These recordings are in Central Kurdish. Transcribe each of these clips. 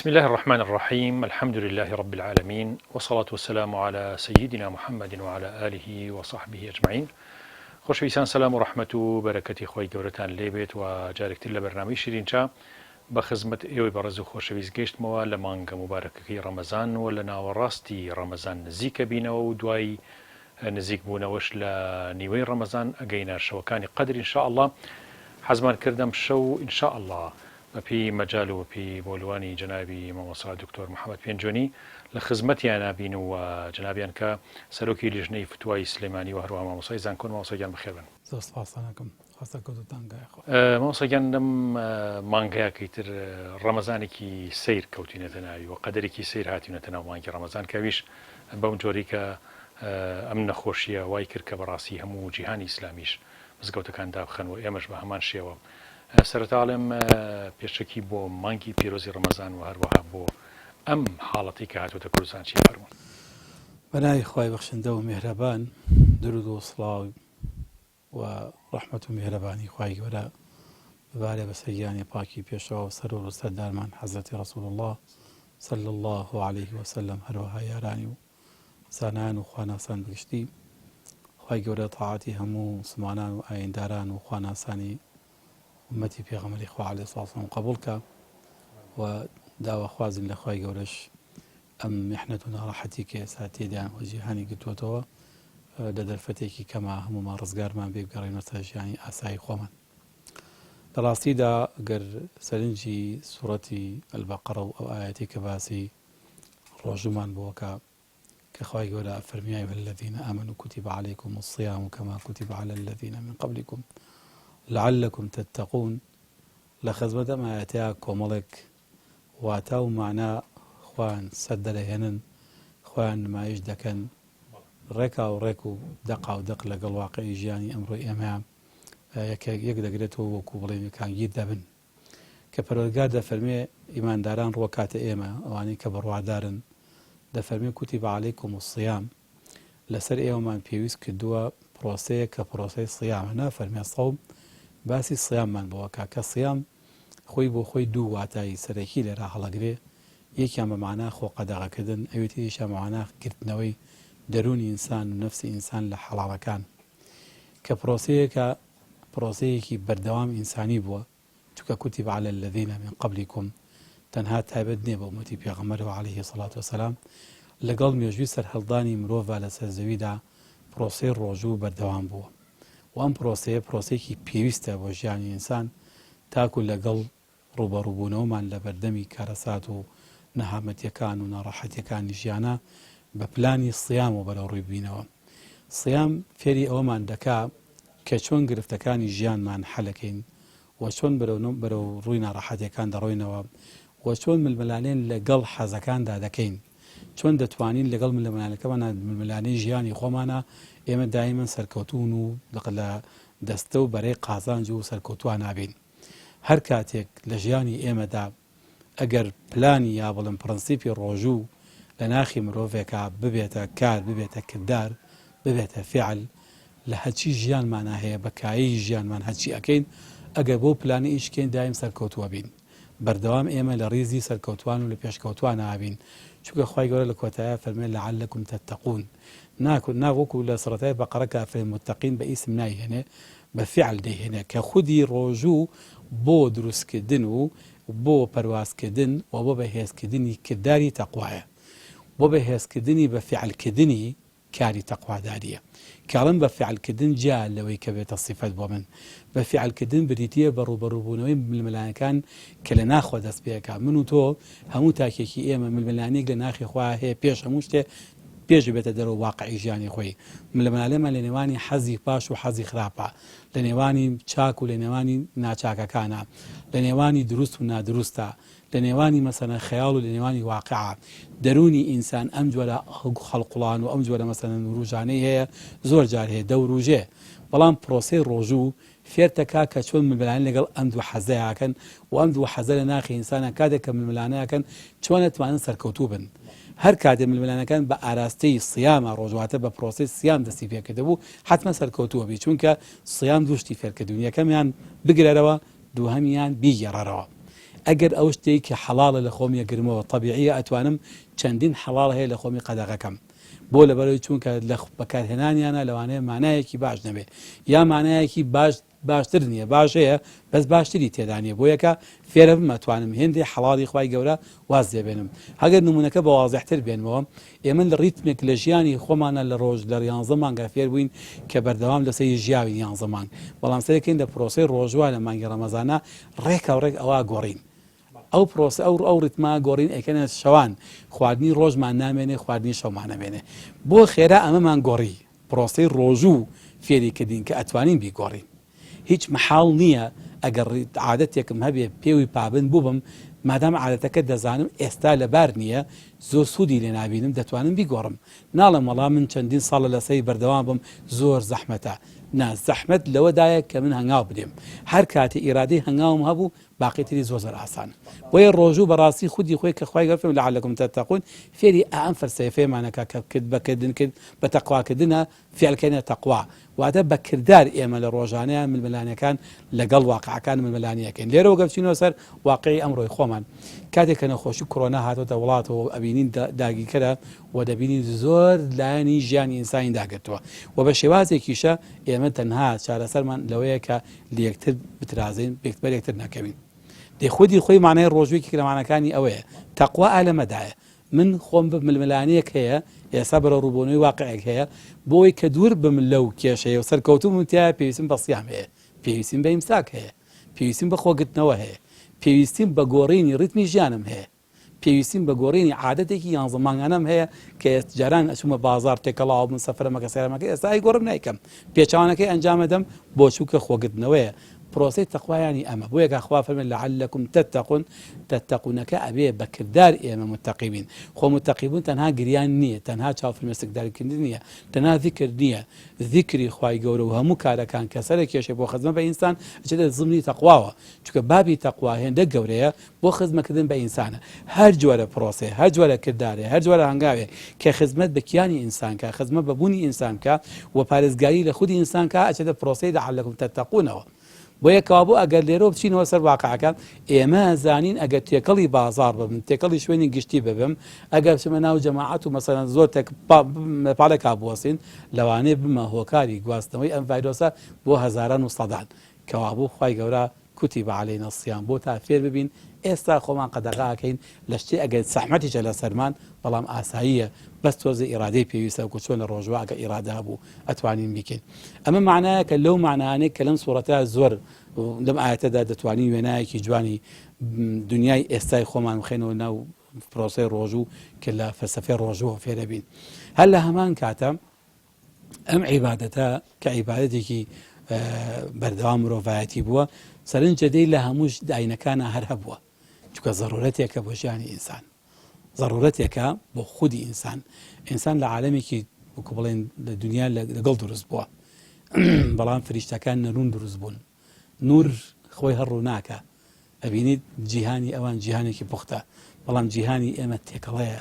بسم الله الرحمن الرحيم الحمد لله رب العالمين والصلاة والسلام على سيدنا محمد وعلى آله وصحبه أجمعين. خۆشەویستان سەلام و ڕەحمەت و بەرەکەتی خۆی گەورەتان لێبێت و جارێکتر لە بەرنامەی شیرینچا بە خزمەت ئێوەی بەڕێز و خۆشەویست گەیشتمەوە لە مانگە مبارەکەکەی ڕەمەزان و لە ناوەڕاستی ڕەمەزان نزیکە بینەوە و دوای نزیک بوونەوەش لە نیوەی ڕەمەزان ئەگەینە شەوەکانی قەدر ئینشاءالله. حەزمان کردم شەو ئینشاءالله بەپی مەجال و بەپی بۆلوانی جەنابی مامۆستا دکتۆر محەممەد پێنجۆنی لە خزمەتیان نابین و جەنابیان کە سەرۆکی لیژنەی فتوای سلێمانی و هەروە مامۆستای زانکۆ. مامۆستاگیان بەخێر بن. مامۆستاگیان لەم مانگەیەکی تر ڕەمەزانێکی سیر کەوتینەتە ناوی و قەدەرێکی سیر هاتیونەتە ناو مانگی ڕەمەزان کەویش بەم جۆری کە ئەم نەخۆشیە وای کرد کە بەڕاستی هەموو جیهانی ئیسلامیش مزگەوتەکان دابخەن و ئێمەش بە هەمان شێوە سەرەتاڵێم پێشەکی بۆ مانگی پیرۆزی ڕەمەزان و هەروەها بۆ ئەم حاڵەتی کە هاتوۆتە کوردستان چی فەرموون؟ بەناوی خوای بەخشندە و میهرەبان، درود و سڵاو و ڕەحمەت و میهرەبانی خوای گەورە ببارێ بە سەرگیانی پاکی پێشەوە و سەر و سەردارمان حەزرەتی ڕەسوول الله صلی الله عليه وسلم، هەروەها یارانی و زانایان و خواناسان بگشتی. خوای گەورە تاعاتی هەموو مسلمانان و ئاینداران و خواناسانی ئومەتی پێغەمبەری خوا عەلەیهی سڵاتو وەسەلام قبوڵ کە و داواخوازن لە خوای گەورەش ئەم میحنەت و ناڕەحەتی کە ئێستا تێدایان و جیهانی گرتووەتەوە لە دەرفەتێکی کەما هەموومان ڕزگارمان بێ بگەڕێنەوە سەر ژیانی ئاسایی خۆمان. لە ڕاستیدا ئەگەر سەرنجی سوورەتی ئەلبەقەرە و ئەو ئایەتی کە باسی ڕۆژومان بووەکە کە خوای گەورە فەرمی یا ئەیها الذین ئامنوا کتب علیکم الصیام کەما کتب علی الذین من قبلکم لعلكم تتقون. لە خزمەت ئەم ئایەتەیە کۆمەڵێک واتە و معنە خوان سەر دەرەهێنن، خوان نمایش دەکەن، ڕێکا و ڕێک و دەقا و دەق لەگەڵ واقعی ژیانی ئەمڕۆی ئێمە یەک دەگرێتەوە وەکو بڵێن کانگیر دەبن کە پەروەردگار دەفەرمێ ئیمانداران ڕوەکاتە ئێمە ئەوانەی کە بڕوادارن دەفەرمێ کتب علیکم الصیام، لەسەر ئێوەمان پێویست کردووە پرۆسەیە کە پرۆسەی سیامە، نافەرمێ سەوم، باسی سیاممان بۆوەکە کە سیام خۆی بۆ خۆی دوو واتایی سەرەکی لێرا هەڵەگرێ، یەکیان بە معنە خۆ قەدەغەکردن، ئەوێتیشە معنە گرتنەوەی دەرونی ئینسان و نەفسی ئینسان لە حەڵاڵەکان کە پرۆسەیەکە پرۆسەیەکی بەردەوام ئینسانی بووە، چونکە کتب علی الذین من قبلکم تەنها تایبەت نییە بە ئومەتی پێغەمبەرەوە عەلەیهی سەڵاتو وەسەلام، لەگەڵ مێژووی سەرهەڵدانی مرۆڤ لەسەر زەویدا پرۆسەی ڕۆژوو بەردەوام بووە و ئەم پرۆسەیە پرۆسەیەکی پێویستە بۆ ژیانی ئینسان تاکو لەگەڵ ڕوبەڕووبوونەوەمان لە بەردەمی کارەسات و نەهامەتیەکان و ناڕەحەتیەکانی ژیانە بە پلانی سیام و بەرەو ڕووی بینەوە. سیام فێری ئەوەمان دەکا کە چۆن گرفتەکانی ژیانمان حەلەکەین و چۆن بەرەو ڕووی ناڕەحەتیەکان دەڕۆینەوە و چۆن ململانێن لەگەڵ حەزەکاندا دەکەین، چۆن دەتوانین لەگەڵ ململانەکەمان ململانەی ژیانی خۆمانە ئێمە دایمەن سەرکەوتون و لە دەستە و بەرەی قازانج و سەرکەوتوان نابین. هەر کاتێک لە ژیانی ئێمەدا ئەگەر پلانی یا بڵم پرەنسیپی ڕۆژوو لە ناخی مرۆڤێکە ببێتە کار، ببێتە کردار، ببێتە فعل، لە هەچی ژیانمانە هەیە بەکایی ژیانمان هەچی ئەکەین، ئەگەر بۆ پلانی ئیشکەین دایم سەرکەوتووە بین، بەردەوام ئێمە لە ڕیزی سەرکەوتوان و لە پێشکەوتوان نابین، چونکە خوای گەورە لە کۆتایە فەرمێ لعلکم تتقون، ناوەکو لە سەرەتای بەقەرەکە فەرمێ متقین بە ئیسم نایهێنێ، بە فعل دەیهێنێ کە خودی ڕۆژوو بۆ دروستکردن و بۆ پەروازکردن و بۆ بەهێزکردنی کردداری تەقوایە، بۆ بەهێزکردنی بە فعلکردنی کاری تەقواداریە. کاڵم بە فعلکردن جا لەوەی کە بێتە سیفەت بۆ من، بە فعلکردن بریتیە بە ڕوبەڕووبوونەوەی ململانەکان کە لە ناخۆ دەست پێەکە. من و تۆ هەموو تاکێکی ئێمە ململانێک لە ناخی خوا هەیە، پێش هەموو شتێ پێش بێتە دەرەوە واقعی ژیانی خۆی. ململانێمان لە نێوانی حەزی پاش و حەزی خراپە، لە نێوانی چاک و لە نێوانی ناچاکەکانە، لە نێوانی دروست و نادروستە، لە نێوانی مەسەنە خەیاڵ و لە نێوانی واقعە. دەرونی ئینسان ئەم جۆرە خەڵقوڵان و ئەم جۆرە مەسەنەن ڕوژانەی هەیە، زۆر جار هەیە دە و ڕوژێ، بەڵام پرۆسەی ڕۆژوو فێرتەکە کە چۆن ململانە لەگەڵ ئەم دوو حەزەیەکەن و ئەم دوو حەزە لە ناخی ئینسانە کاتێک کە ململانەکەن چۆن دەتوانن سەرکەوتوو بن. هەر کاتێ ململانەکان بە ئاراستەی سیامە ڕۆژواتە بە پرۆسەی سیام دەستی پێکردبوو حتممە سەرکەوتووە بی، چونکە سیام دوشتی فێرکردوون، یەکەمیان بگرەرەوە، دووهەمیان بیگەڕەرەوە. ئەگەر ئەو شتێک کە حەڵاڵە لە خۆمی گرمەوە طبیعیە ئەتوانم چەندین حەڵاڵ هەیە لە خۆمی قەدەغەکەم بۆ لەبەرەوەی چونکە لە بەکارهێنانیانە لەوانەیە مانایەکی باش نەبێ یا مانایەکی باشتر نییە باش هەیە بەس باشتری تێدا نیە بۆ یەکە فێرە بم ئەتوانم هێندی حەڵاڵی خوای گەورە واز دێبێنم هەگەر نمونونەکە بە واضحتر بێنمەوە ئێمە لە ڕیتمێک لە ژیانی خۆمانە لە ڕۆژ لە 11 مانگە فێر بووین کە بەردەوام لەسەر ژیاوی 11 مانگ بەڵام سەرەکەین لە پرۆسەی ڕۆژوە لە مانگی ڕەمەزانە ڕێک ئەوە گۆڕین ئەو پرۆسە ئەو ڕیتما گۆڕین ئەکەنە شەوان خواردنی ڕۆژمان نامێنێ خواردنی شەومانەبێنێ بۆ خێرا ئەمەمان گۆڕی پرۆسەی ڕۆژوو فێری کردین کە ئەتوانین بیگۆڕین هیچ مەحاڵ نییە ئەگەر عادەتێکم هەبێ پێوی پابند بووبم مادام عادەتەکە دەزانم ئێستا لەبار نییە زۆر سوودی لێ نابینم دەتوانم بیگۆڕم ناڵم وەڵام من چەندین ساڵە لەسەری بەردەوام بم زۆر زەحمەتە زەحمەت لەوەدایە کە من هەنگاو بدێم هەر کاتی ئیرادەی هەنگاوم هەبوو باقیتری زۆر ئاسانە بۆیە ڕۆژوو بەڕاستی خودی خۆی کە خوای گەورە لەعلەکم تەتەقون فێری ئەم فەرسەیە فێمانەکە کە کرد بەکردن کرد بە تەقواکردنە فێڵکەینە تەقوا واتە بە کردار ئێمە لە ڕۆژانەیە ململانیەکان لەگەڵ واقعەکان ململانیەکەین لێرەوە گەچینەوە سەر واقعی ئەمڕۆی خۆمان کاتێک کە نەخۆشی کۆرۆنا هاتۆتە وڵاتەوە ئەبینین داگیرکەرە و دەبینین زۆر لایەنی ژیانی ئینسانی داگرتووە و بە شێوازێکیشە ئێمە تەنها چارەسەرمان لەوەیە کە لە یەکتر بترازین بەر یەکتر ناکەوین خودی خۆی مانای ڕۆژوویکی کلمانەکانی ئەوەیە تەقوا ئالەمەدایە من خۆم بە ململانەیەک هەیە ئێستا بەرە ڕووبوونەوەی واقعێک هەیە بۆی کە دوور بم لەو کێشەیە و سەرکەوتوم تیا پێویستیم بە سیام هەیە پێویستیم بە ئیمساک هەیە پێویستیم بە خۆگرتنەوە هەیە پێویستیم بە گۆڕینی ڕیتمی ژیانم هەیە پێویستیم بە گۆڕینی عادەتێکی یانزەمانگانەم هەیە کە جاران ئەچوومە بازار تێکەڵاو من سەفرەمەکە سەرمەکە ئێستا ئەی گۆڕم نایکەم پێچوانەکەی ئەنجامەدەم بۆ چووکە خۆگرتنەوەیە پرۆسەی تەقوایانی ئەمە بۆ یەکە خوا فەرمێ لەعەلەکم تەتەقون تەتەقونەکە ئەبێ بە کردار ئێمە متەقی بین خۆ متەقی بوون تەنها گریان نییە تەنها چاوفرمێسکدارکردن نییە تەنها ذیکر نییە ذیکری خوای گەورە و هەموو کارەکان کە سەرە کێشێ بۆ خزمە بە ئینسان ئەچێتە زمنی تەقواوە چونکە بابی تەقوا هێندە گەورەیە بۆ خزمەکردن بە ئینسانە هەر جۆرە پرۆسێ هەر جۆرە کردارێ هەر جۆرە هەنگاوێ کە خزمەت بە کیانی ئینسان کە خزمەت بە بوونی ئینسان کە و پارێزگاری لە خودی ئینسان کە ئەچێتە پرۆسەی لەعەلەکم تەتەقونەوە بۆ یەکەوە بۆ ئەگەر لێرە بچینەوە سەر واقعەکە ئێمە زانین ئەگەر تێکەڵی بازار ببن تێکەڵی شوێنی گشتی ببم ئەگەر چمە ناو جەماعەت و مەسەلەن زۆر پاڵێک بوەسین لەوانەیە بمە هۆکاری گواستنەوەی ئەم ڤایرۆسە بۆ هەزاران و سەدان کەوا بوو خوای گەورە کوتیبە عەلەینە الصیام بۆ تا فێر ببین ئێستا خۆمان قەدەغاکەین لە شتێ ئەگەر زەحمەتیشە لە سەرمان بەڵام ئاساییە بەس تۆزە ئیرادەی پێویستە وەکو چۆن لە ڕۆژوە ئەگە ئیرادە هەبوو ئەتوانین بیکەین ئەمە معنایە کە لەو معنانەیە کە لەم سوورەتە زۆر لەم ئاەتەدا دەتوانین وێنایەکی جوانی دنیای ئێستای خۆمان بخێنەوە ناو پرۆسەی ڕۆژوو کە لە فەلسەفەی ڕۆژوە فێرە بین هەر لە هەمان کاتە ئەم عیبادەتە کە عیبادەتێکی بەردەوام مرۆڤایەتی بووە سەرنجە دەی لە هەموو داینەکانە هەر هەبووە چونکە ضرورەتێکە بۆ ژیانی ئینسان ضرورەتێکە بۆ خودی ئینسان لە عالەمێکی وەکو بڵێن لە دنیا لەگەڵ دروست بووە بەڵام فریشتەکان نەڕون دروست بوون نور خۆی هەڕوو ناکە ئەبینیت جیهانی ئەوان جیهانێکی پوختە بەڵام جیهانی ئێمە تێکەڵەیە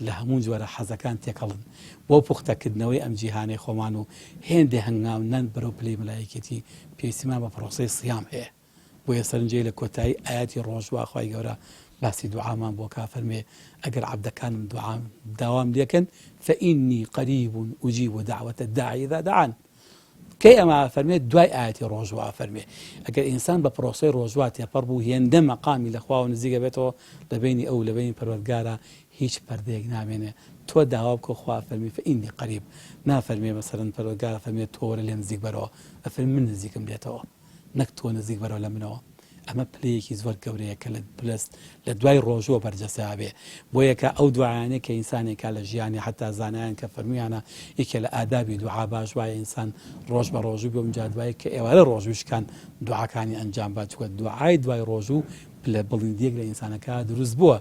لە هەموو جۆرە حەزەکان تێکەڵن بۆ پوختەکردنەوەی ئەم جیهانی خۆمان و هێندێ هەنگاونەن بەرەو پلەی مەلایکەتی پێویستیمان بە پرۆسەی سیام هەیە بۆیە سەرنجەی لە کۆتایی ئاەتی ڕۆژوا خوای گەورە باسی دوعامان بۆ کا فەرمێ ئەگەر عەبدەکانم داوام لێکن فەئینی قەریب ئوجیب دەعوەتە الداعی ئیذا دەعان کەی ئەمە فەرمێ دوای ئاەتی ڕۆژوا فەرمێ ئەگەر ئینسان بە پرۆسەی ڕۆژوا تێپەڕ بوو هێندە مەقامی لە خوا و نزیکە بێتەوە لەبینی ئەو لەبینی پەروەردگارە هیچ پەردەیەک نامێنێ تۆ داوا بکە خوا فەرمی فەئینی قەریب نافەرمێ مەسەلەن پەروەردگارە فەرمێ تۆ وەرە لێم نزیک بەرەوە ئەفەرمی من نزیکم بێتەوە نەک تۆ نزیک بەرەوە لە منەوە ئەمە پلەیەکی زۆر گەورەیە کە لە دوای ڕۆژوە بەرجەسا بێ بۆ یەکە ئەو دوعایانەیە کە ئینسانێکا لە ژیانی حتا زانایان کە فەرمویانە یەکێ لە ئادابی دوعا باش وایە ئینسان ڕۆژ بە ڕۆژوو بێ جا دوای کە ئێوارە ڕۆژوشکان دوعاکانی ئەنجام با چووە دوعای دوای ڕۆژوو لە بڵندیەک لە ئینسانەکە دروست بووە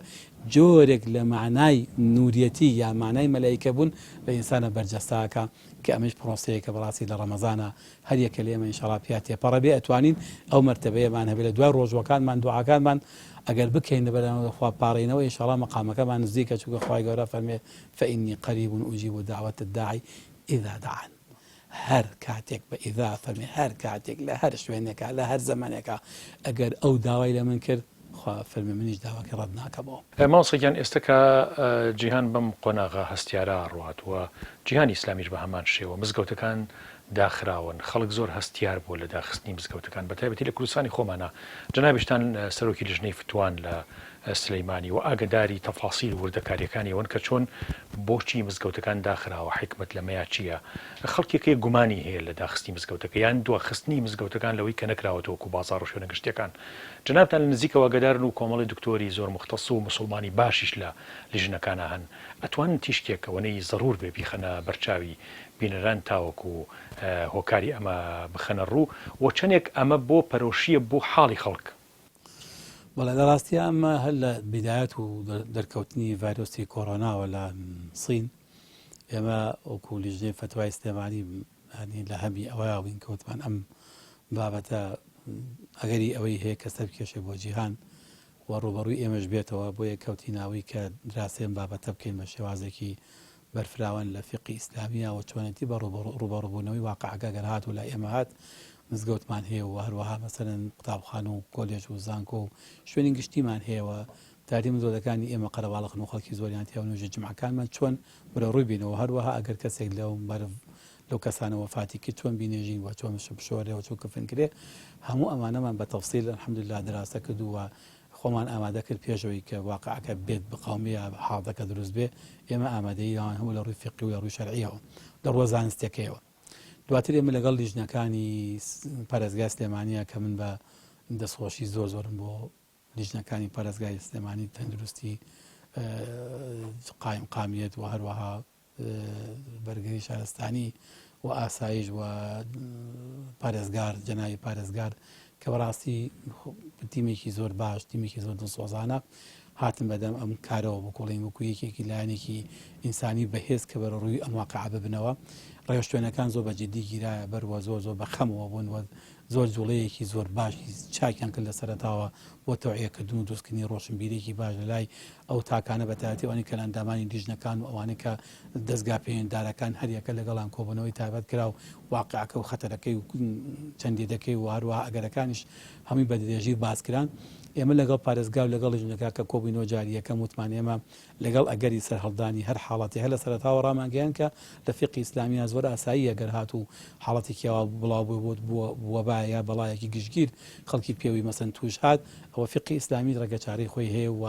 جۆرێک لە معنای نوریەتی یا معنای مەلایکە بوون لە ئینسانە بەرجەستاکە کە ئەمەش پرۆسەیەکە بەڕاستی لە ڕەمەزانە هەر یەکە لێمە ئینشەڵا پیا تێپەڕە بێ ئەتوانین ئەو مەرتەبەیەمان هەبێت لە دوای ڕۆژوەکانمان دوعاکانمان ئەگەر بکەین لەبەرەوەی خوا پاڕێنەوە ئینشەڵا مەقامەکەمان نزیکە چونکە خوای گەورە فەرمێ فەئینی قەریب ئوجیب دەعوەتە الداعی ئیذا دەعان هەر کاتێک بە ئیذا فەرمێ هەر کاتێک لە هەر شوێنێکە لە هەر زەمانێکە ئەگەر ئەو داوای لە من کرد خوا فەرمی منیش داواکە ڕەت ناکەمەوە. ماڵسەگیان ئێستا کە جیهان بەم قۆناغا هەستیارە ڕواتوە جیهانی ئیسلامیش بە هەمان شێوە مزگەوتەکان داخراون خەڵک زۆر هەستیار بوو لە داخستنی مزگەوتەکان بە تایبەتی لە کوردستانی خۆمانە جەنابیشتان سەرۆکی لژنەی فتوان لە سلەیمانی و ئاگداری تەفاسیل وردەکاریەکانیەوەن کە چۆن بۆچی مزگەوتەکان داخراوە حکمت لەمەیە چییە خەڵکێکی گومانی هەیە لە داخستنی مزگەوتەکە یان دواخستنی مزگەوتەکان لەوەی کە نەکراوەتەوەکو بازار و شوێنە گشتیەکان جەنابتان لە نزیکەوە ئاگدارن و کۆمەڵی دکتۆری زۆر مختص و مسلمانی باشیش لە لیژنەکانە هەن ئەتوانن تیشکێکەوەنەی ضرور بێ بیخەنە بەرچاوی بینەران تاوەکو هۆکاری ئەمە بخەنە ڕوو و چەندێک ئەمە بۆ پەرۆشیە بۆ حاڵی خەڵک. بەڵێ لە ڕاستی ئەمە هەر لە بیدایەت و دەرکەوتنی ڤایرۆسی کۆڕۆناوە لە سین ئێمە وەکو لیژنەی فتوای سلێمانی لە هەمی ئەوەیە بووین کەوتمان ئەم بابەتە ئەگەری ئەوەی هەیە کە سەر بکێشێ بۆ جیهان و ڕوبەڕووی ئێمەش بێتەوە بۆ یە کەوتی ناوی کە دراسێن بابەتە بکەین بە شێوازێکی بەرفراوان لە فقی ئیسلامیە و چۆنێتی بە ڕوبەڕووبوونەوەی واقعەکە گەر هات و لای ئێمە هات مزگەوتمان هەیە و هەروەها مەسەرەن قوتابخانە و کۆلێژ و زانکۆ و شوێنی گشتیمان هەیەەوە تاری مزۆدەکانی ئێمە قەرەباڵغن و خەڵکی زۆریان تیا و نوێژە جمعەکانمان چۆن بەرە ڕووی بینەوە هەروەها ئەگەر کەسێک لەو کەسانە وەفاتی کرد چۆن بینێژین و چۆن بشۆرێ و چۆن کەفن کرێ هەموو ئەمانەمان بە تەفسیل الحەمدولله دراسە کردووە خۆمان ئامادە کرد پێشەوەی کە واقعەکە بێت بقومیە حاڵەکە دروست بێ ئێمە ئامادەیان هەموو لە ڕووی فقی و لە ڕووی شەرعیەوە لە ڕووە زانستیەکەیەوە دواتر ئێمە لەگەڵ لیژنەکانی پارێزگای سلێمانیە کە من بە دەستخۆشی زۆرم بۆ لیژنەکانی پارێزگای سلێمانی تەندروستی قامیت و هەروەها بەرگری شارستانی و ئاسایش و پارێزگار جەناوی پارێزگار کە بەڕاستی تیمێکی زۆر باش تیمێکی زۆر دڵسۆزانە هاتم بەدەم ئەم کارەوە بکۆڵین وەکو یەکێکی لایەنێکی ئینسانی بەهێز کە بەرە ڕووی ئەم واقعە ببنەوە ڕێوشتوێنەکان زۆر بەجددی گیرایە بەروە زۆر بەخەمەوە بوون و زۆر جوڵەیەکی زۆر باشی چاکیان کرد لە سەرەتاوە بۆ تەوعیەکردن و دروستکردنی ڕۆشنبیرێکی باش لە لای ئەو تاکانە بەتایبەتی ئەوانەی کە لە ئەندامانی لیژنەکان و ئەوانەی کە دەستگا پەیوەنددارەکان هەریەکە لەگەڵان کۆبوونەوەی تایبەت کرا و واقعەکە و خەتەرەکەی و چەندێدەکەی و هەروەها ئەگەرەکانیش هەمووی بەدرێژی باسکران ئێمە لەگەڵ پارێزگا و لەگەڵ لیژنەکە کە کۆبوونەوە جاریەکەم وتمان ئێمە لەگەڵ ئەگەری سەرهەڵدانی هەر حاڵەتی هەر لە سەرەتاوە ڕامانگەیان کە لە فقی ئیسلامیە زۆر ئاسایی ئەگەر هات و حاڵەتێکیەوە بڵاو بوو وەبایە یا بەڵایەکی گشتگیر خەڵکی پێوی مەسەن توش هات ئەوە فقی ئیسلامی ڕێگەچارەی خۆی هەیە و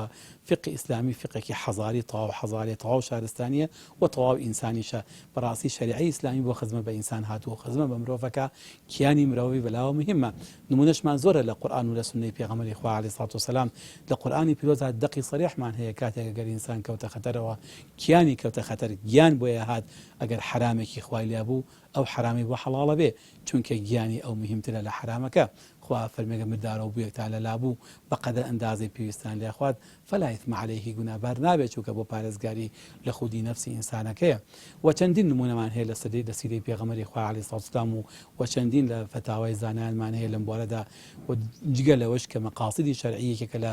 فقی ئیسلامی فقێکی حەزاری تەواو حەزارێ تەواو شارستانیە و تەواو ئینسانیشە بەڕاستی شەریعەی ئیسلامی بۆ خزمە بە ئینسان هاتووە خزمە بە مرۆڤەکە کیانی مرۆڤی بەلاوە مهمە نمونەشمان زۆرە لە قورئان و لە سونەی پێغەمبەری خوا عەلەیهی سڵات وسەلام لە قورئانی پیرۆزە دەقی سەریحمان هەیە کاتێک ئەگەر ئینسان کەوتە خەتەرەوە کیانی کەوتە خەتەر گیان بۆیە هات ئەگەر حرامێکی خوای لێ بوو ئەو حرامی بۆ حەڵاڵە بێ چونکە گیانی ئەو مهمترە لە حرامەکە خوا فەرمێگە مردارە و بوویەک تا لە لابوو بەقەدەر ئەندازەی پێویستان لێ خوات فەلا ئیثم عەلەیه گوناهبار نابێت چونکە بۆ پارێزگاری لە خودی نەفسی ئینسانەکەیە و چەندین نمونەمان هەیە لە سیرەی پێغەمبەری خوا عەلەیهی سڵات وسەلام و چەندین لە فتاوای زانایانمان هەیە لەم بوارەدا و جگە لەوەش کە مەقاصدی شەرعیەکێکە لە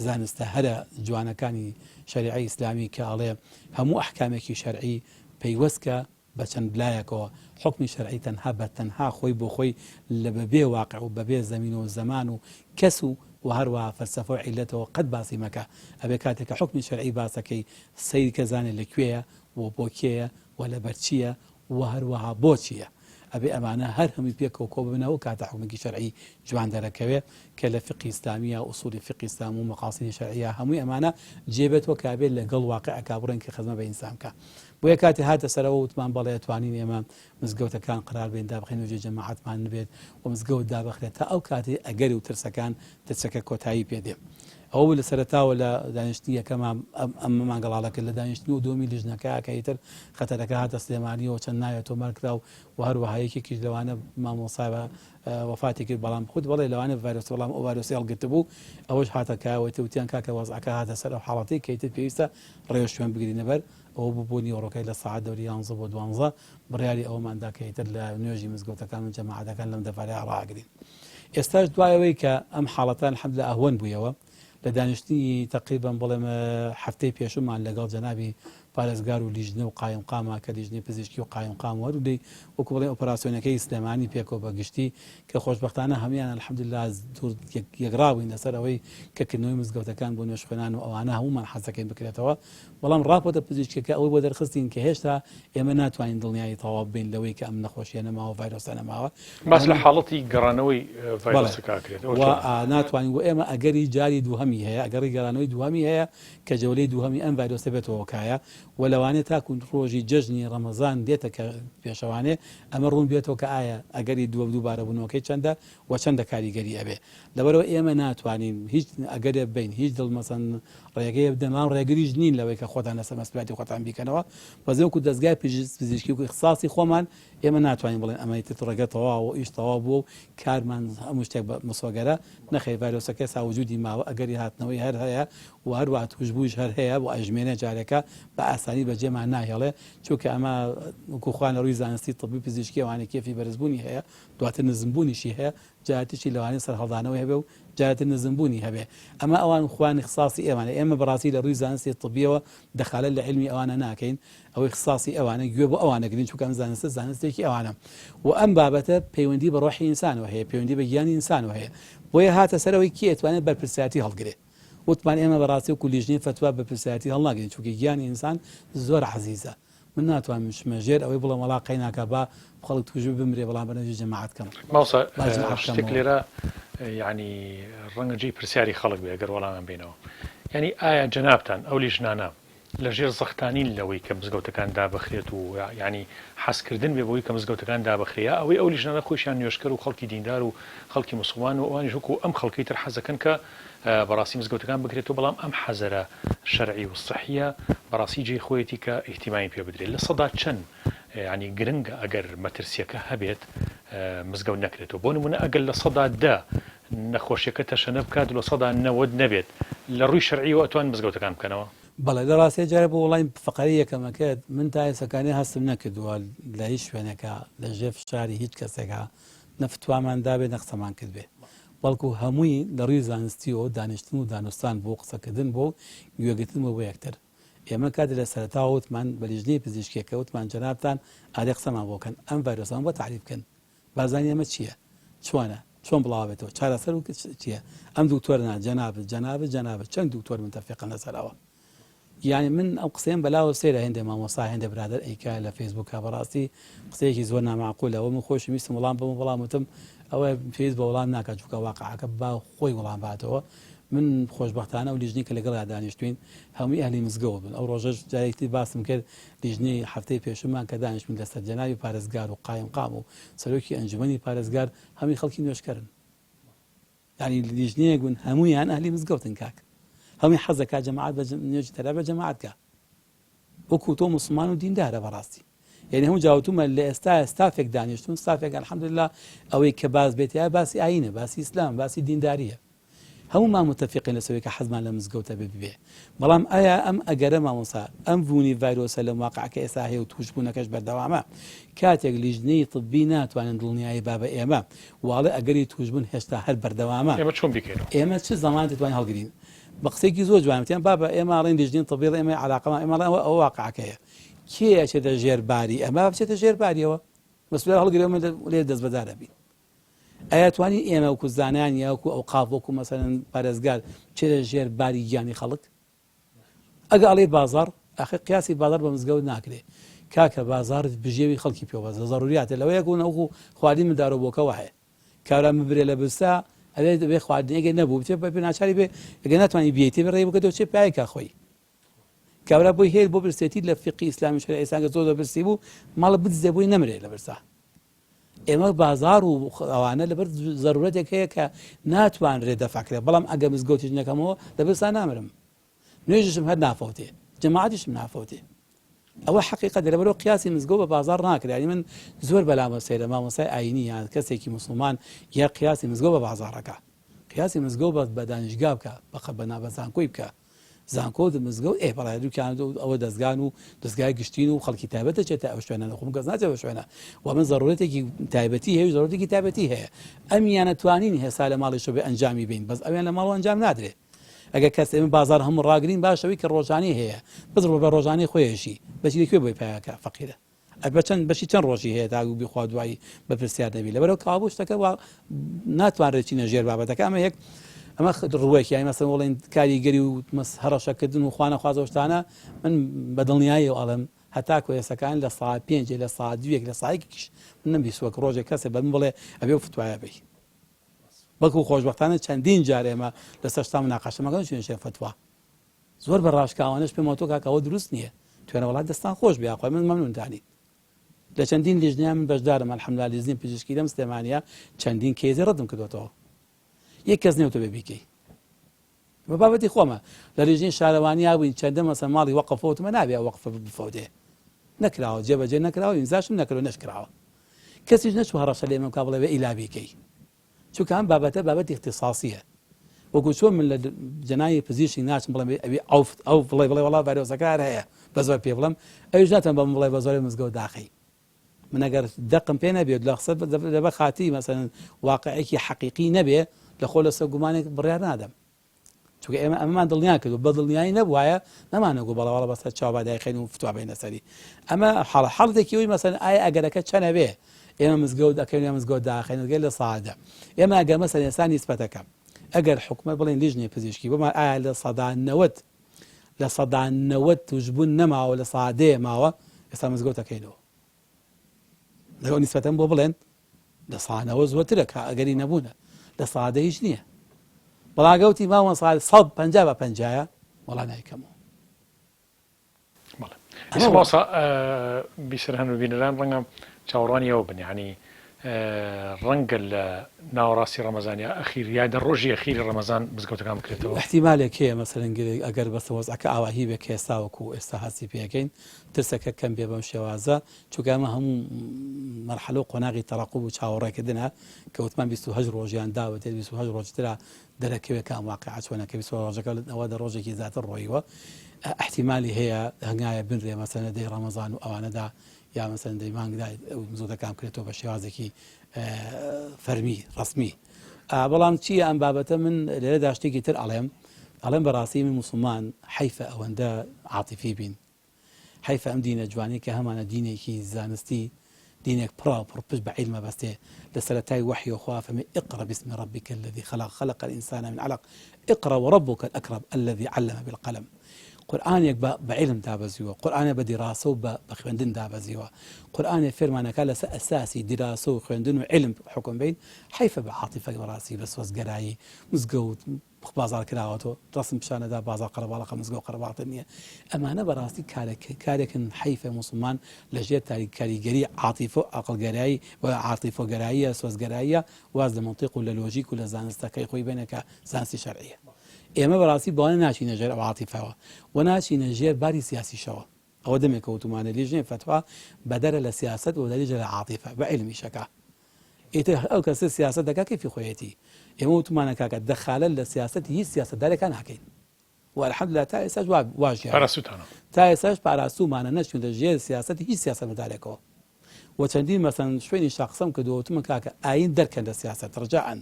زانستە هەرە جوانەکانی شەریعەی ئیسلامی کە ئەڵێ هەموو ئەحکامێکی شەرعی پەیوەستکە بە چەند لایەکەوە حکمی شەرعی تەنها بە تەنها خۆی بۆ خۆی لە بەبێ واقع و بەبێ زەمین و زەمان و کەس و هەروەها فەلسەفە و عیلەتەوە قەت باسی مەکە ئەبێ کاتێککە حکمی شەرعی باسەکەی سەیری کە زانێ لەکوێیە و بۆ کێیە و لەبەر چییە و هەروەها بۆ چییە ئەبێ ئەمانە هەر هەمووی پێکەوە کۆ ببنەوە کاتە حکومێکی شەرعی جوان دەرەکەوێ کە لە فقی ئیسلامیە ئوسولی فقی ئیسلام و مەقاصدی شەرعیە هەمووی ئەمانە جێبێتەوە کابێت لەگەڵ واقعەکە بڕێن کە خزمە بە ئینسان بکە بۆیە کاتی هاتە سەرەوە وتمان بەڵێ توانین ئێمە مزگەوتەکان قرار بێن دابخین وجێ جەماعەتمان نبێت و مزگەوت دابخرێت تا ئەو کاتی ئەگەری و ترسەکان ترسەکە کۆتایی پێدێ ئەو لە سەرەتاوە لە دانیشتنی یەکەمان ئەمەمان گەڵاڵەکە لە دانیشتنی و دۆمی لیژنەکە کە ئیتر خەتەرەکە هاتە سلێمانیەوە چەند نایەتەوە مەرکرا و هەروەها یەکێکیش لەوانە مامۆسا بە وەفاتی کرد بەڵام خود بەڵێ لەوانە ڤایرۆس بەڵام ئەو ڤایرۆسی هەڵگرت بوو ئەوەش هاتە کایەوەی وتیان کاکە وەزعەکە هاتە سەر ئەو حاڵەتی کە ئیتر پێویستە ڕێوە شوێن بگرینە بەر ئەوە بوو نیوەڕۆکەی لە سەعات دەوری 11 بۆ 12 بڕیاری ئەوەماندا کە ئیتر لە نوێژی مزگەوتەکان و جەماعەتەکان لەم دەڤارەیە ڕاگرین ئێستاش دوایەوەی کە ئەم حاڵەتان الحەمدولillah ئەهون بوویەوە لە دانیشتنی تقریبا بڵێم هەفتەی پێشومان لەگەڵ جەنابی پارێزگار و لیژنە و قایم قاما کە لیژنەی پزیشکی و قایم قام وەرو دەی وەکو بڵێ ئۆپەراسیۆنەکەی سلێمانی پێکۆ بە گشتی کە خۆشبەختانە هەمویان الحەمدوللا یەکڕاوین لەسەر ئەوەی کەکردنەوەی مزگەوتەکان بۆ نوێژ خوێنان و ئەوانە هەمومان حەزەکەین بکرێتەوە بەڵام ڕاپۆتە پزیشکیەکە ئەوەی بۆ دەرخستین کە هێشتا ئێمە ناتوانین دڵنیایی تەواو بین لەوەی کە ئەم نەخۆشیە نەماوە ڤایرۆسە نەماوە باس لە حاڵەتی گەڕانەوەی ڤایرۆسەکەکرێت ناتوانین و ئێمە ئەگەری جاری دووهەمی هەیە ئەگەری گەڕانەوەی دووهەمی هەیە کە جەولەی دووهەمی ئەم ڤایرۆسە بێتەوە کایە و لەوانێت تاکو ڕۆژی جەژنی ڕەمەزان دێتە کە پێشەوانێ ئەمە ڕوون بێتەوە کە ئایا ئەگەری دووبارە بوونەوەکەی چەندە و چەندە کاریگەری ئەبێ لەبەرەوە ئێمە ناتوانین هیچ ئەگەرێ بین هیچ دڵمەسەن ڕێگەیە بدەمان ڕێگریش نین لەوەی کە خۆتان لەسەر مەسئولیەتی خۆتان بیکەنەوە بەزێوەکو دەستگای پزیشکی و اختصاصی خۆمان ئێمە ناتوانین بڵێن ئەمەی ڕێگە تەواو ئیش تەواو بوو و کارمان هەموو شتێک بە مسۆگەرە نەخێ ڤایرۆسەکە ساوجودی ماوە ئەگەری هاتنەوەی هەر هەیە و هەروە توشبوویش هەر هەیە و ئەژمێنە جارێکە بە ئاسانی بەجێمان ناهێڵێ چونکە ئەمە وەکوخوان لە ڕووی زانستی طبی پزیشکی ئەوانە کێفی بەرزبوونی هەیە دواتر نزمبوونیشی هەیە جاتیشی لەوانەیە سەرهەڵدانەوەی هەبێ و جارێتر نزمبوونی هەبێ ئەمە ئەوان خوان اختصاصی ئێوانە ئێمە بەڕاستی لە ڕووی زانستی طبیەوە دەخالەت لە علمی ئەوانە ناکەین ئەوەی اختصاصی ئەوانە گوێ بۆ ئەوانە گرین چونکە ئەم زانستێکی ئەوانە و ئەم بابەتە پەیوەندی بە ڕۆحی ئینسانەوە هەیە پەیوەندی بە گیانی ئینسانەوە هەیە بۆیە هاتە سەرەوەی کێ ئەتوانێت بەرپرسایەتی هەڵگرێ وتمان ئێمە بەڕاستی وەکو لیژنەی فتوا بەرپرسایەتی هەڵناگرین چونکە گیانی ئینسان زۆر عەزیزە من ناتوانم شمەژێر ئەوەی بڵێم وەڵا قەیناکە با خەڵک تووژ بمرێ بەڵام بەنەوەی جەماعەت کەم ماوسا شتێک لێرە ینی ڕەنگەجی پرسیاری خەڵک بێ ئەگەر وەڵامان بینەوە ینی ئایا جەنابتان ئەو لیژنانە لەژێر زەختانین لەوەی کە مزگەوتەکان دابەخرێت و ینی حەزکردن بێ بۆی کە مزگەوتەکان دابەخرێە ئەوەی ئەو لیژنانە خۆشیان نوێشکەر و خەڵکی دیندار و خەڵکی موسڵمان و ئەوانی ژووک و ئەم خەڵکی تر حەزەکەن کە بەڕاستی مزگەوتەکان بگرێتەوە بەڵام ئەم حەزەرە شەرعی و سەحیە بەڕاستی جێی خۆیەتی کە ئیحتیمامی پێ بدرێت لە سەدا چەند ینی گرنگە ئەگەر مەترسیەکە هەبێت مزگەوت نەکرێتەوە بۆ نمونە ئەگەر لە سەدا دە نەخۆشیەکە تەشەنە بکات لە سەدا نەوەد نەبێت لە ڕووی شەرعیەوە ئەتوان مزگەوتەکان بکەنەوە بەڵێ لە ڕاستێ جارە بۆ وڵای فقەری یەکەمەکەت من تا ئێسەکانی هەستم نەکردووە لە هیچ شوێنێکە لە ژێف شاری هیچ کەسێکە نەفتووامان دابێ نەقسەمان کرد بێ بەڵکو هەمووی لە ڕووی زانستیەوە دانیشتن و دانوستان بۆ قسەکردن بۆ گوێگرتنەوە بۆ یەکتر ئێمە کات لە سەرەتا وتمان بە لیژنەی پزیشکیەکە وتمان جەنابتان ئادێ قسەمان بۆکەن ئەم ڤایرۆسان بۆ تعریف بکەن بازانانی ئەمە چییە چۆنە چۆن بڵاوێتەوە چارەسەر و چییە ئەم دوکتۆرنا جەنابەت چەند دوکتۆر متەفقن لەسەرەوە یعنی من ئەو قسەیەم بەلاوە سێرە هێندێ مامۆستا هێندە برادر ئەیکا لە فەیسبووکە بەڕاستی قسەیەکی زۆر نامعقولەوە من خۆشی ویستم وەڵام بم وەڵام وتم ئەوە فێز بە وەڵام ناکات چونکە واقعەکە با خۆی وەڵام باتەوە من خۆشبەختانە و لیژنەی کە لەگەڵا دانیشتوین هەمووی ئەهلی مزگەوت بن ئەو ڕۆژەش جارێکی باسم کرد لیژنەی هەفتەی پێشمان کە دانیشتین لەسەر جەناوی پارێزگار و قایم قام و سەرۆکی ئەنجومەنی پارێزگار هەمووی خەڵکی نوێشکەرن یعنی لیژنەیەک بوون هەموویان ئەهلی مزگەوتن کاک هەمووی حەزەکە جەماعەت بە نوێژی تەرا بە جەماعەتکە وەکو تۆ موسڵمان و دیندارە بەڕاستی یعنی هەموو جاوتومە لە ئێستا ستافێک دانیشتون ستافێک الحەمدوللا ئەوەی کە باس بێتە باسی ئاینە باسی ئیسلام باسی دینداریە هەموومان متفقین لەسەوەی کە حەزمان لە مزگەوتە بێ بەڵام ئایا ئەم ئەگەرە مامۆستا ئەم بوونی ڤایرۆسە لە واقعەکە ئێستا هەیە و توشبوونەکەش بەردەوامە کاتێک لیژنەی طبی ناتوانن دڵنیایی با بە ئێمە واڵێ ئەگەری توشبوون هێشتا هەر بەردەوامە ئێمە چۆن بکەین ئێمە چ زەمان دەتوانین هەڵگرین بە قسێکی زۆر جوانتیان بابە ئێمە ئاڵێن لیژنەی طبی ئێمە علاقەمان ئێمە ئەو واقعەکەیە کێ ئەچێتە ژێرباری ئەمە بچێتە ژێرباریەوە مەسئولە هەڵگرێمە لێ دەست بەدارە بین ئایا توانی ئێمە وەکو زانایان یاکو ئەو قاف وەکو مەسەلەن پارێزگار چێتە ژێرباری گیانی خەڵک ئەگە ئەڵێ بازاڕ ئاخر قیاسی بازاڕ بە مزگەوت ناکرێ کاکە بازاڕ بژێوی خەڵکی پێوەزە ضروریاتە لەوەیە بوون ئەوکو خواردی مندارۆبۆکەوە هەیە کارا ببرێ لە برسا ئەوێ بێ خواردنێگە نەبوو بچێ بە ناچاری بێ ئەگە ناتوانانی بێتی بڕێ بکەوە چێ پایکە خۆی کابرا بۆی هەیە بۆ برسێتی لە فقی ئیسلامی شەریعی ئێستا زۆر برسی بوو ماڵە بدزێ بۆی نەمرێ لە برسا ئێمە بازار و ئەوانە لەبەر ضرورەتێک هەیە کە ناتوانرێ دەفاکرێت بەڵام ئەگە مزگەوتیش نەکەمەوە لە برسا نامرم نوێژشم هەر نافەوتێ جەماعەتیشم نافەوتێ ئەوە حقیقەت لەبەرەوە قیاسی مزگەوت بە بازار ناکرێت ینی من زۆر بەلامە سەیرە مامۆستای ئاینی یان کەسێکی موسڵمان یا قیاسی مزگەوت بە بازاڕەکە قیاسی مزگەوت بە دانیشگا بکە بە نابەزانکۆی بکە زانکۆ مزگەوت بەڵای دووکیان ئەوە دەستگان و دەستگای گشتین و خەڵکی تایبەتە چێتە ئەو شوێنە خۆم کەس ناچێت بە شوێنە و من ضرورەتێکی تایبەتی هەیە ضرورەتێکی تایبەتی هەیە ئەمیانە توانین هێستا لە ماڵیشەوە بێ ئەنجامی بین بەس ئەویان لە ماڵ ئەنجام نادرێت ئەگە کەس ئێمە بازار هەموو ڕاگرین باشەوەی کە ڕۆژانی هەیە بزڕ بە ڕۆژانی خۆیشی بەچی لەکوێ بۆی پایاکە فەقیرە بەچەند چەند ڕۆژی هەیە تا بیخوا دوایی بە پرسیار دەبی لەبەرەوە کابوو شتەکە ناتوانرێت چینە ژێر بابەتەکە ئەمە یەک ئەمە ڕوەیەکی یانی مەسەڵەن وڵێن کاریگەری و هەڕەشەکردن و خوانەخوازەشتانە من بەدڵنیایی ئەڵێم هەتا کۆیسەکان لە ساعت 5 لە ساعت 2 لە سایکیش من نەبیستوەک ڕۆژێک کەسێ بەم بڵێ ئەبێ و فتوایە بی بەڵکو خۆشبەختانە چەندین جار ئێمە لەسەر شتا مناقەشەمەکەن شوێنشێ فتوا زۆر بەڕاشکاوانش پێم وتۆ کاکەوە دروست نییە توێنە وڵات دەستان خۆش بێ ئاخوای من مەمنوونتانی لە چەندین لیژنیان من بەشدارم ئەلحەمدولیلا لیژنەی پزیشکی لەم سلێمانیە چەندین کێزی ڕەتم کردوێتەوە یەک کەس نێوتە بێ بیکەی بە بابەتی خۆمە لە لیژنەی شارەوانیا بووین چەندە مەسەڵەن ماڵی وەقفەوتمە نابێ وەقفە بفەوتێ نەکراوە جێبەجێ نەکراوە ئیمزاشم نەکردو نەشکراوە کەسیش نەچوو هەڕەشە لێ ئێمە کا بڵێ بێ ئیلا بیکەی چونکە ئەم بابەتە بابەتی اختصاسیە وەکو چۆن من لە جەنای پزیشکی ناچم بڵێم ئەوی ئەو بڵێ وڵات ڤایرۆسەکار هەیە بە زۆر پێ بڵێم ئەویش ناتوان بەم بڵێ بە زۆری مزگەوت داخی من ئەگەر دەقم پێ نەبێت لە قسە لەبە خاتی مەسەلەن واقعێکی حەقیقی نەبێ لە خۆ لەسەر گومانێک بڕیار نادەم چونکە ئێمە ئەمەمان دڵنیا کردو بە دڵنیایی نەبوایە نەمانەگو بەڵەوەڵە بەسەر چاوبادای خێن و فتوا بینە سەری ئەمە حەڵەتێکی وی مەسەلەن ئایا ئەگەرەکە چەنە بێ ئێمە مزگەوت دەکەین یا مزگەوت داخێن گەل لە ساعدە ئێمە ئەگەر مەسەلەن ئێستا نیسبەتەکە ئەگەر حکومەت بڵێن لیژنەی پزیشکی بۆمان ئایا لە سەدا 90 توشبوون نەماوە لە ساعدەیە ماوە ئێستا مزگەوتەکەینەوە لەگەڵ نیسبەتەن بۆ بڵێن لە ساعانەوە زۆرترە ئەگەری نەبوونە لە ساعدە هیچ نییە بەڵاگەوتی ماوە ساعت 150 بە 50 وەڵا نایکەمەوە ئێستا بیسەر هەنوو بینەران ڕەنگە چاوەڕوانی ئەوە بن یعنی ڕەنگە لە ناوەڕاستی ڕەمەزانیا ئەخیر یادە ڕۆژی ئەخیری ڕەمەزان مزگەوتەکان بکرێتەوە احتیمالێک هەیە مەسەلەن ئەگەر بەسە وەزعەکە ئاواهی بێ کە ئێستا وەکو ئێستا هەستی پێەکەین ترسەکە کەم بێ بەم شێوازە چونکە ئەمە هەموو مەرحەلە و قۆناغی تەڕەقوب و چاوەڕێکردنە کە وتمان 28 ڕۆژیان داوە 28 ڕۆژ ترا دەرەکەوێت کە ئەم واقعە چۆنەکە 20 ڕۆژەکە ئەوە دە ڕۆژێکی زیاتر ڕۆیوە احتیمالی هەیە هەنگایە بنرێ مەسەلەن دەی ڕەمەزان و ئەوانەدا یا مەسەلەن دەی مانگدا مزگەوتەکان بکرێتەوە بە شێوازێکی فەرمی ڕسمی بەڵام چییە ئەم بابەتە من لێرەدا شتێکی تر ئەڵێم بەڕاستی من موسڵمان حیفە ئەوەندە عاتیفی بین حیفە ئەم دینە جوانی کە هەمانە دینێکی زانستی دينك برا بربش بعيد ما بس لسلتاي وحي وخواف اقرأ باسم ربك الذي خلق الإنسان من علق اقرأ وربك الأكرم الذي علم بالقلم قرآن بعلم دابزيوه قرآن بدراسة وبخوندن دابزيوه قرآن فرمان كلا أساسي دراسة وخوندن وعلم حكم بين حيف بعاطفة وراسي بس وزقراي مزقوت بازار كراوته رسم بشان دا بازار قربالقه مزقو قربالقه النية أما أنا براسي كارك حيفة مسلمان لجيت كاريجري عاطفة عقل جراي وعاطفة جراية سوز جراية واز المنطق ولا لوجيك ولا زانستا كي خوي بينك زانستي شرعية ئێمە بەڕاستی بەوانە ناچی نەژێر ئەو عاتیفەوە و ناچی نەژێر باری سیاسیشەوە ئەوە دەمێکەوتمانە لیژنەی فتوا بەدەرە لە سیاست و دەریجە لە عاتیفە بە عیلمیشەکە ئیتر ئەو کەسە سیاست دەکا کەیفی خۆیەتی ئێمە وتمانە کاکە دەخالە لە سیاسەتی هیچ سیاسەتدارێکان ناکەین و الحەمدولله تا ئێستاش واژیان تا ئێستاش پاراستومانە نەچوونە ژێر سیاسەتی هیچ سیاسەتمەدارێکەوە و چەندین مەسەن شوێنی شاقسەم کە دووەتمە کاکە ئاین دەرکەن لە سیاسەت ڕجاعەن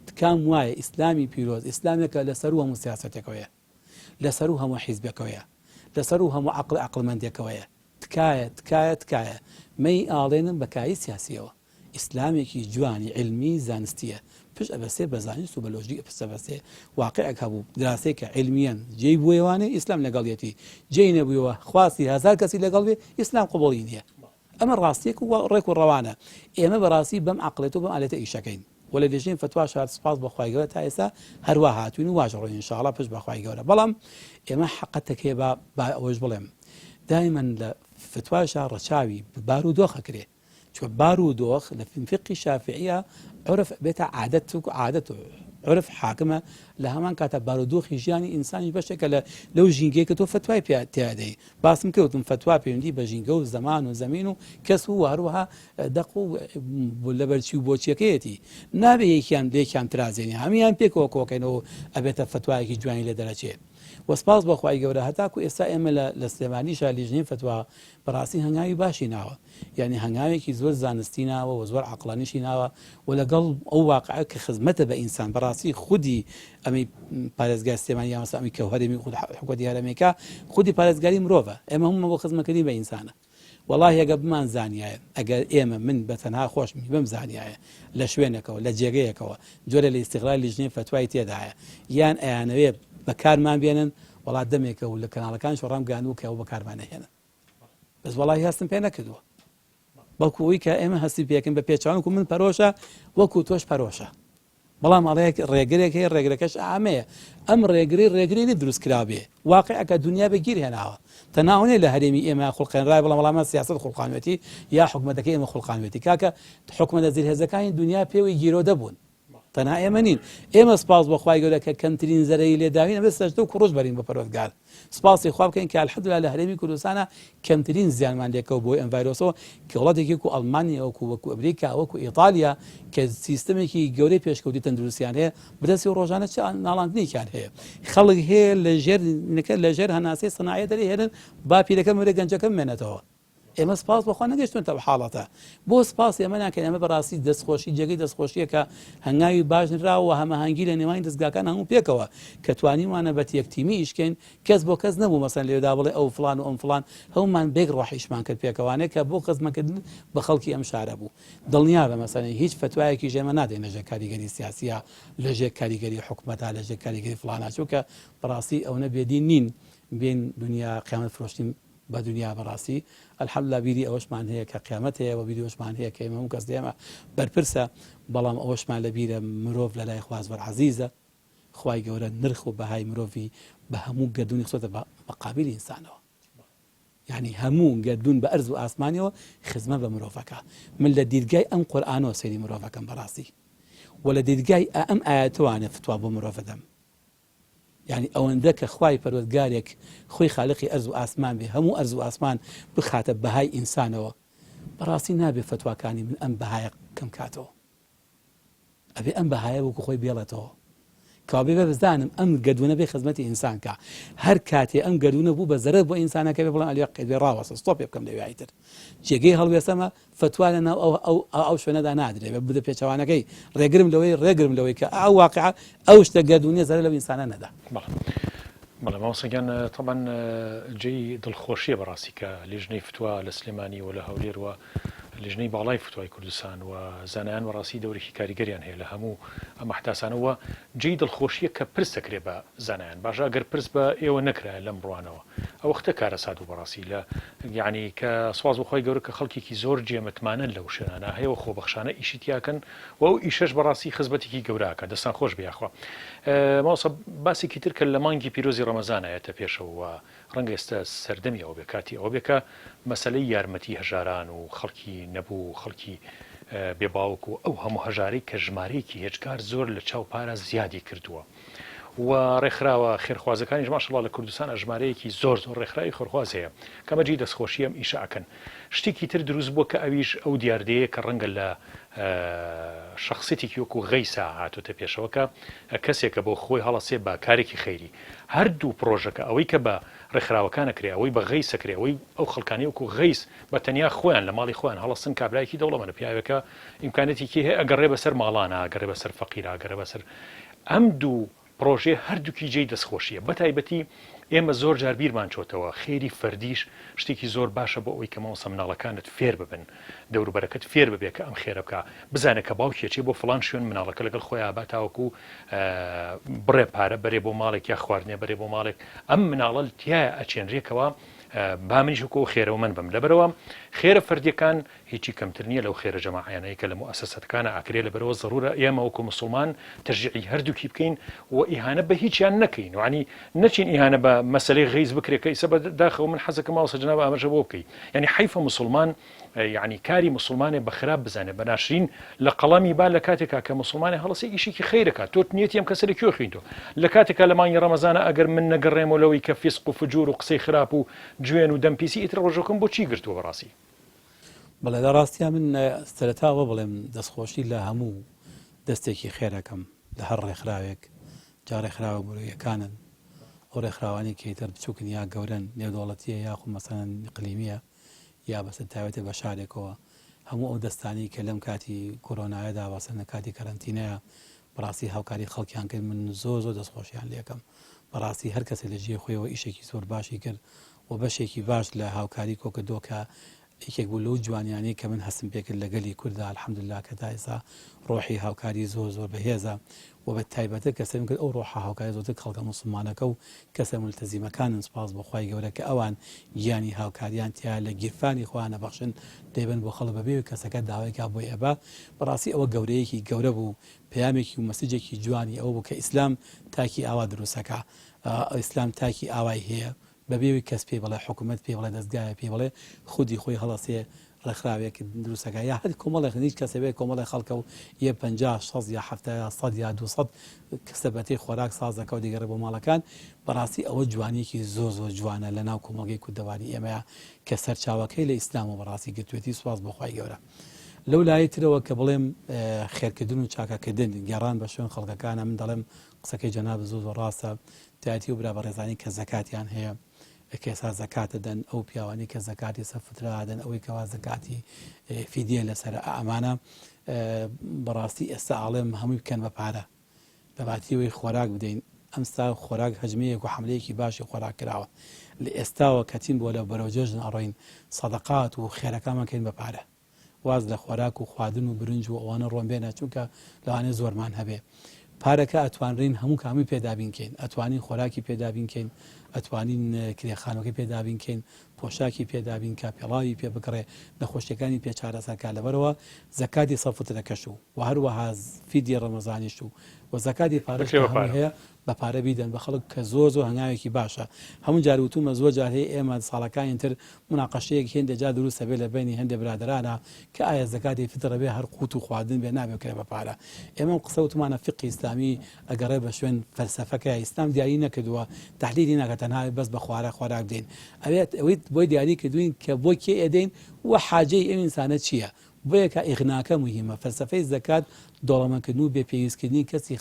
تکام وایە ئیسلامی پیرۆز ئیسلامێکە لەسەر و هەموو سیاسەتێکەوەیە لەسەر و هەموو حیزبێکەوەیە لەسەر و هەموو عەقڵمەندێکەوەیە تکایە مەی ئاڵێنن بەکایی سیاسیەوە ئیسلامێکی جوانی علمی زانستیە پشت ئەبەسێ بە زانست و بە لۆژیک ئەبەسێ واقعێک هەبوو دراسەیەکە علمیەن جێی بوویوانێ ئیسلام لەگەڵیەتی جێی نەبوویەوە خواستی هەزار کەسی لەگەڵ بێ ئیسلام قبوڵی نییە ئەمە ڕاستیەک و ڕێک و ڕەوانە ئێمە بەڕاستی بەم عەقڵێت و بەم ئالێتە ئیشەکەین ولا ليجين فتوى شهر سپاس بخواي جورا تايسا هروا هاتوين واجروا ان شاء الله بش بخواي جورا بلام اما حقتك هي وج بلام دائما فتوى شهر رشاوي بارودوخ كري شو بارودوخ في فقه الشافعيه عرف بيت عادته عرف حاكمه لها من كاتب بارودوخ يجاني انسان بشكل لو جينجي كتو فتوى بياتي باسم كوتم فتوى بيندي بجينجو زمان وزمينو كسو وهروها دقو ولا برشي بوچيكيتي نابي يكيان ليكيان ترازيني هميان بيكو كوكينو ابيت فتوى كي جواني لدرجه وەسپاس بەخوای گەورە هەتاکو ئێستا ئێمە لە سلێمانیشە لیژنەی فتووا بەڕاستی هەنگاوی باشی ناوە یعنی هەنگاوێکی زۆر زانستی ناوە و زۆر عەقڵانیشی ناوە و لەگەڵ ئەو واقعە کە خزمەتە بە ئینسان بەڕاستی خودی ئەمی پارێزگای سلێمانی یاسا ئەمی کەوهەرێمی خود حکومەتی هەرێمێکە خودی پارێزگاری مرۆڤە ئێمە هەموو بۆ خزمەتکردنی بە ئینسانە والله ئەگە بمان زانایە ئەگەر ئێمە من بەتەنها خۆشمی بم زانایە لە شوێنێکەوە لە جێگەیەکەوە جۆرە لە ئیستیغلال لیژنەی فتوای تێدایە یان ئەیانەوێ بەکارمان بێنن وڵات دەمێکە و لە کەناڵەکان شۆڕام گاندوو کە ئەو بەکارمانەهێنن بەس وڵی هەستم پێ نەکردووە بەڵکو ئەوی کە ئێمە هەستی پێکەن بە پێچوانکو من پەرۆشە وەکو تۆش پەرۆشە بەڵام ئەڵەیەک ڕێگرێک هەیە ڕێگرەکەش ئامەیە ئەم ڕێگری دروست کرابێ واقعەکە دنیا بەگیر هێناوە تەناوەنێ لە هەرێمی ئێمە خوڵقێنرای بەڵام وەڵامە سیاست خوڵقانوێتی یا حکومەتەکەی ئێمە خوڵقانوێتی کاکە حکومەتە زیرهێزەکانی دنیا پێوەی گیرۆ دەبوون تەنها ئێمە نین ئێمە سپاس بەخوای گەورە کە کەمترین زەرەی لێداوین ئەمە سەجدە و کوڕۆژ بەرین بە پەروەردگار سپاسی خوا بکەین کە الحەمدوللا لە هەرێمی کوردستانە کەمترین زیانمان لێکەوە بۆ ئەم ڤایرۆسەوە کە وڵاتێکی وەکو ئەڵمانیا وەکو ئەمریکا وەکو ئیتالیا کە سیستەمێکی گەورەی پێشکەوتی تەندروستیان هەیە بەدەستی ڕۆژانە چ ناڵاندنێکیان هەیە خەڵک هەیە لە ژێر هەناسەی سەنایە دەری هێنن با پیرەکە مرە گەنجەکە بمێنێتەوە ئێمە سپاس بەخوا نەگەشتونتە بە حاڵەتە بۆ سپاس ئێمە ناکەین ئەمە بەڕاستی دەستخۆشی جێگەی دەستخۆشیەکە هەنگاوی باش نراوە هەماهەنگی لە نێوانی دەستگاکان هەموو پێکەوە کە توانیمانە بە تێکتیمی ئیشکەین کەس بۆ کەس نەبوو مەسەن لێدا بڵێ ئەو فلان و ئەم فلان هەمومان بێک ڕۆحیشمان کرد پێکەوانەیە کە بۆ خزمەکردن بە خەڵکی ئەم شارە بوو دڵنیا بە مەسەن هیچ فتوایەکی ژێمە نادەین لەژێر کاریگەری سیاسیە لەژێر کاریگەری حکومەتە لەژێر کاریگەری فلانە چونکە بەڕاستی ئەوە بێدین نین بین دنیا قیامەت فرۆشتین بە دنیا بەڕاستی الحەمدوللا بیری ئەوەشمان هەیە کە قیامەت هەیە و بیری ئەوەشمان هەیە کە ئێمە هەموو کەس دێمە بەرپرسە بەڵام ئەوەشمان لە بیرە مرۆڤ لە لای خواز بەرعەزیزە خوای گەورە نرخ و بەهای مرۆڤی بە هەموو گەردوونی خسۆتە بە قابلی ئینسانەوە یعنی هەموو گەردوون بە ئەرز و ئاسمانیەوە خزمە بە مرۆڤەکە من لە دیرگای ئەم قورئانەوە سەیری مرۆڤەکەم بەڕاستی و لە دیرگای ئەم ئایەتەوانە فتوا بۆ مرۆڤ دەم یعنی ئەوەندە کە خوای پەروەردگارێک خۆی خالقی ئەرز و ئاسمان بێ هەموو ئەرز و ئاسمان بخاتە بەهای ئینسانەوە بەڕاستی نابێ فتواکانی من ئەم بەهایە کەم کاتەوە ئەبێ ئەم بەهایە وەکو خۆی بێڵێتەوە کابێ بزانم ئەم گەردوونە بێ خزمەتی ئینسانکە هەر کاتێ ئەم گەردوونە بوو بە زەرەر بۆ ئینسانەکە بێ بڵێن ئەلێ قەیدێ ڕاوەسە ستۆپ پێ بکەم لەوێتر جێگەی هەڵوێستەمە فتوا لەناو ئەو شوێنەدا نادرێ بە بدە پێچەوانەکەی ڕێگرم لەوەی کە ئەو واقعە ئەو شتە گەردوونیە زەرەر لەو ئینسانە نەدا بەڵێ مامۆستاگیان طبعا جێی دڵخۆشیە بەڕاستی کە لیژنەی فتوا لە سلێمانی و لە هەولێر و لیژنەی باڵای فتوای کوردستان و زانایان وەڕاستی دەورێکی کاریگەریان هەیە لە هەموو ئەم احتاسانەوە جێی دڵخۆشیە کە پرس دەکرێت بە زانایان باشە ئەگەر پرس بە ئێوە نەکرایە لەم ڕوانەوە ئەو وەختە کارە سات و بەڕاستی لە یعنی کە سواز بخۆی گەورە کە خەڵکێکی زۆر جێمەتمانن لەو شوێنانە هەیە خۆبەخشانە ئیشی تیاکەن و ئەو ئیشەش بەڕاستی خزمەتێکی گەوراکە دەستان خۆش بیاخوا ماوەسە باسێکی تر کە لە مانگی پیرۆزی ڕەمەزانایەتە پێشەوە ڕەنگە ئێستا سەردەمیەوە بێ کاتی ئەوە بێکە مەسەلەی یارمەتی هەژاران و خەڵکی نەبوو خەڵکی بێباوک و ئەو هەموو هەژارەی کە ژمارەیەکی هێچکار زۆر لە چاو پارە زیادی کردووە و ڕێکخراوە خێرخوازەکانی ماشەڵڵا لە کوردستان ژمارەیەکی زۆر خێرخراوی خۆرخواز هەیە کەمەجی دەستخۆشی ئەم ئیشە ئەکەن شتێکی تر دروست بووە کە ئەویش ئەو دیاردەیە کە ڕەنگە لە شخصێتێکی وەکو غەیسا هاتوتە پێشەوەکە کەسێکە بۆ خۆی هەڵەسێ بە کارێکی خەیری هەردوو پرۆژەکە ئەوەی کە بە ڕێکخراوەکانە کرێ ئەوەی بە غەیسە کرێ ئەوەی ئەو خەڵکانی وەکو غەیس بە تەنیا خۆیان لە ماڵی خۆیان هەڵەسن کابرایەکی دەوڵەمەندە پیاوێکە ئیمکانێتێکی هەیە ئەگەڕێ بەسەر ماڵانە ئەگەڕێ بەسەر فەقیرە ئەگەڕێ بەسەر ئەم دوو پرۆژێ هەردووکی جێی دەستخۆشیە بەتایبەتی ئێمە زۆر جار بیرمان چۆتەوە خێری فەردیش شتێکی زۆر باشە بۆ ئەوی کە ماوەسە مناڵەکانت فێر ببن دەوروبەرەکەت فێر ببێ کە ئەم خێرە بکە بزانە کە باوکێکی بۆ فلان شوێن مناڵەکە لەگەڵ خۆیان با تاوەکو بڕێ پارە بەرێ بۆ ماڵێک یا خواردنێ بەرێ بۆ ماڵێک ئەم مناڵە تایە ئەچێنرێکەوە با منیشکۆ خێرەوە من بم لەبەرەوە خێرە فەردیەکان هیچی کەمتر نییە لەو خێرە جەماعیانەیە کە لە مؤسسەتەکانە ئاکرێ لەبەرەوە ضرورە ئێمە وەکو مسلمان تەشجیعی هەردووکی بکەین و ئیهانە بە هیچیان نەکەین وعنی نەچین ئیهانە بە مەسەلەی غەیز بکرێت کە ئیسە بەداخەوە من حەزەکەم ماوەسە جەناب ئەمەشە بۆ بکەیت یعنی حیفە مسلمان یعنی کاری مسلمانێ بە خراپ بزانێ بەناشرین لە قەڵەمی با لە کاتێکا کە مسلمانی هەڵەسی ئیشێکی خەیرەکە تۆ نیەتی ئەم کەسەری کوێ خوێنیتەوە لە کاتێکا لە مانگی ڕەمەزانە ئەگەر من نەگەڕێمەوە لەوەی کە فیسق و فجور و قسەی خراپ و جوێن و دەمپیسی ئیتر ڕۆژەکەم بۆ چی گرتووە بەڕاستی بەڵێ لە ڕاستیان من سەرەتاوە بڵێم دەستخۆشی لە هەموو دەستێکی خێرەکەم لە هەر ڕێکخراوێک جا ڕێکخراوە مرۆیەکانن ئەو ڕێکخراوانی کەیتر بچووکن یا گەورن نێودوڵەتیە یاخو مەسەن قلیمیە یا بەسە تاوێتە بە شارێکەوە هەموو ئەو دەستانی کە لەم کاتی کۆرۆنایەدا بەسەنە کاتی کەرەنتینەیە بەڕاستی هاوکاری خەڵکیان کرد من زۆر دەستخۆشیان لێکم بەڕاستی هەر کەسێک لە ژێ خۆیەوە ئیشێکی زۆر باشی کرد و بەشێکی باش لە هاوکاری کۆکردۆ کە یەکێک بوو لەو جوانیانی کە من هەستم پێکرد لەگەلی کووردا الحەمدوللا کە تا ئێستا ڕۆحی هاوکاری زۆر بەهێزە و بە تایبەتە کەسێم کرد ئەو ڕۆحە هاوکاری زۆرتر خەڵکە موسڵمانەکە و کەسە ملتەزیمەکانن سپاس بەخوای گەورە کە ئەوان گیانی هاوکاریان تیا لە گیرفانی خۆیان نەبەخشن دەیبن بۆ خەڵک بەبێ کەسەکە داوایکا بۆی ئەبا بەڕاستی ئەوە گەورەیەکی گەورە بوو پەیامێکی و مەسیجێکی جوانی ئەوە بوو کە ئیسلام تاکی ئاوا دروستەکە ئیسلام تاکی ئاوای هەیە بەبێوی کەس پێ بڵێ حکوومەت پێ بڵێ دەستگایە پێ بڵێ خودی خۆی هەڵەسێ ڕێکخراوێک دروستەکە یا هەر کۆمەڵێک هیچ کەسە بێ کۆمەڵی خەڵکە و یە 50 60 یا 70 100 یا 200 کەسەبەتی خۆراک ساز دەکە و دیگەڕێ بۆ ماڵەکان بەڕاستی ئەوە جوانیەکی زۆر جوانە لە ناو کۆمەڵگەی کوردەواری ئێمەیە کە سەرچاوەکەی لە ئیسلام و بەڕاستی گرتوێتی سواز بەخوای گەورە لەو لایەترەوە کە بڵێم خێرکردن و چاکەکردن گێڕان بە شوێن خەڵکەکانە من دەڵێم قسەکەی جەناب زۆر ڕاستە تایەتی و برا بەڕێزانی کە زەکاتیان هەیە کێسا زەکاتە دەن ئەو پیاوانی کە زەکاتی سەرفترادەن ئەوەی کەوا زەکاتی فیدیە لەسەر ئەمانە بەڕاستی ئێستا ئاڵێم هەمووی بکەن بە پارە بەباتیەوەی خۆراک بدەین ئەمستا خۆراک هەجمەیەک و حملەیەکی باشی خۆراک کراوە لە ئێستاوە کەتین بۆ لە بەرەوجێژن ئەڕۆین سەدەقات و خێرەکانمانکەین بە پارە واز لە خۆراک و خواردن و برنج و ئەوانە ڕۆن بێنە چونکە لەوانێ زۆرمان هەبێ پارەکە ئەتوانرین هەموو کامی پێدابینکەین ئەتوانین خۆراکی پێدابینکەین ئەتوانین کرێخانەکەی پێدابینکەین پۆشاکی پێدابین کا پێڵاوی پێ بکڕێ نەخۆشیەکانی پێ چارەسەرکە لەبەرەوە زەکاتی سەڵفترەکەش و هەروەها فیدی ڕەمەزانیش و زەکاتی پارەش هەیە بە پارە بیدەن بە خەڵک کە زۆر هەنگاوێکی باشە هەموو جار وتومە زۆر جار هەیە ئێمە ساڵەکانی تر مناقەشەیەک هێندێک جا دروستە بێ لە بینی هەندێک برادرانە کە ئایا زەکاتی فیترە بێ هەر قوت و خواردن بێ نابێ کرێ بە پارە ئێمە قسە وتمانە فقی ئیسلامی ئەگەڕێ بە شوێن فەلسەفەکە ئیسلام دیاری نەکردووە تحلیلی ناکە تەنها بەس بە خۆراک بدەین ئەوێت بۆی دیاری کردوین کە بۆ کێ ئەدەین و حاجەی ئەو ئینسانە چییە بۆیە کە ئیغناکە مهمە فەلسەفەی زەکات دۆڵەمەکردن و بێپێویستکردنی کەسی